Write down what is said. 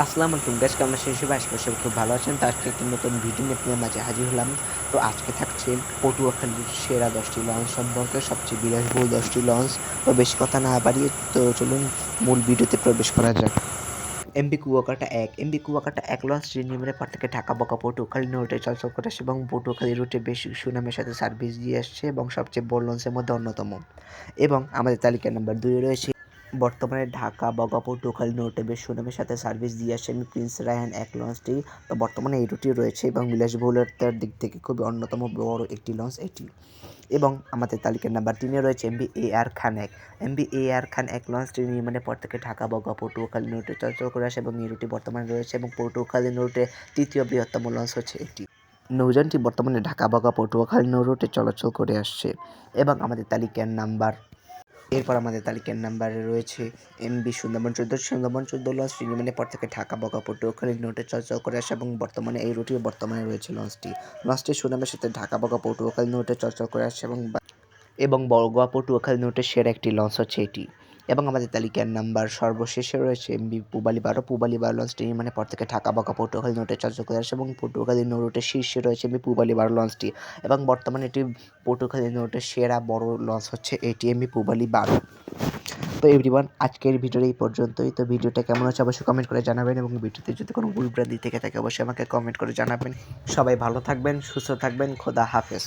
আসসালামু আলাইকুম গাইস, কেমন আছেন সবাই? আশা করি সবাই খুব ভালো আছেন। তো আজকে একটি নতুন ভিডিও নিয়ে আপনাদের মাঝে হাজির হলাম। তো আজকে থাকছে পটুয়াখালীর সেরা ১০টি লঞ্চ সম্পর্কে সবচেয়ে বিলাসবহুল ১০টি লঞ্চ। তো বেশি কথা না বাড়িয়ে তো চলুন মূল ভিডিওতে প্রবেশ করা যাক। এমভি কুয়াকাটা ১ এমভি কুয়াকাটা ১ লঞ্চটি নির্মাণের পর থেকে ঢাকা বকা পটুয়াখালী রুটে চলাচল করে আসছে এবং পটুয়াখালী রুটে বেশ সুনামের সাথে সার্ভিস দিয়ে আসছে এবং সবচেয়ে বড় লঞ্চের মধ্যে অন্যতম। এবং আমাদের তালিকা নাম্বার ২ এ রয়েছে বর্তমানে ঢাকা বগা পটুয়াখালী রুটে বেশ সুনামের সাথে সার্ভিস দিয়ে আসছে প্রিন্স রায়হান ১ লঞ্চটি। তো বর্তমানে এই রুটই রয়েছে এবং বিলাসবহুলতার দিক থেকে খুবই অন্যতম বড় একটি লঞ্চ এটি। এবং আমাদের তালিকার নাম্বার ৩ এ রয়েছে এমভি এআর খান ১ এমভি এআর খান ১ লঞ্চটি নির্মাণের পর থেকে ঢাকা বগা পটুয়াখালী রুটে চলাচল করে আসে এবং এই রুটটি বর্তমানে রয়েছে এবং পটুয়াখালী রুটে তৃতীয় বৃহত্তম লঞ্চ হচ্ছে এটি। নৌযানটি বর্তমানে ঢাকা বগা পটুয়াখালী রুটে চলাচল করে আসছে। এবং আমাদের তালিকার নাম্বার এরপর আমাদের তালিকার নাম্বারে রয়েছে এমভি সুন্দরবন ১৪ লঞ্চটি নির্মাণের পর থেকে ঢাকা বগা পটুয়াখালী রুটে চলাচল করে আসে এবং বর্তমানে এই রুটে বর্তমানে রয়েছে লঞ্চটি সুনামের সাথে ঢাকা বগা পটুয়াখালী রুটে চলাচল করে আসছে এবং বড়গোয়া পটুয়াখালী রুটের সেরা একটি লঞ্চ হচ্ছে এটি। এবং আমাদের তালিকার নাম্বার সর্বশেষে রয়েছে এমভি পূবালী ১২ লঞ্চটি নির্মাণের পর থেকে ঢাকা বগা পটুয়াখালী রুটে চলাচল করে আসে এবং পটুয়াখালী রুটের শীর্ষে রয়েছে এমভি পূবালী ১২ লঞ্চটি এবং বর্তমানে এটি পটুয়াখালী রুটের সেরা বড় লঞ্চ হচ্ছে এটি এমভি পূবালী ১২। তো এভরিওয়ান, আজকের ভিডিওটা এই পর্যন্তই। তো ভিডিওটা কেমন হচ্ছে অবশ্যই কমেন্ট করে জানাবেন এবং ভিডিওতে যদি কোনো ভুল ভ্রান্তি থেকে থাকে অবশ্যই আমাকে কমেন্ট করে জানাবেন। সবাই ভালো থাকবেন, সুস্থ থাকবেন, খোদা হাফেজ।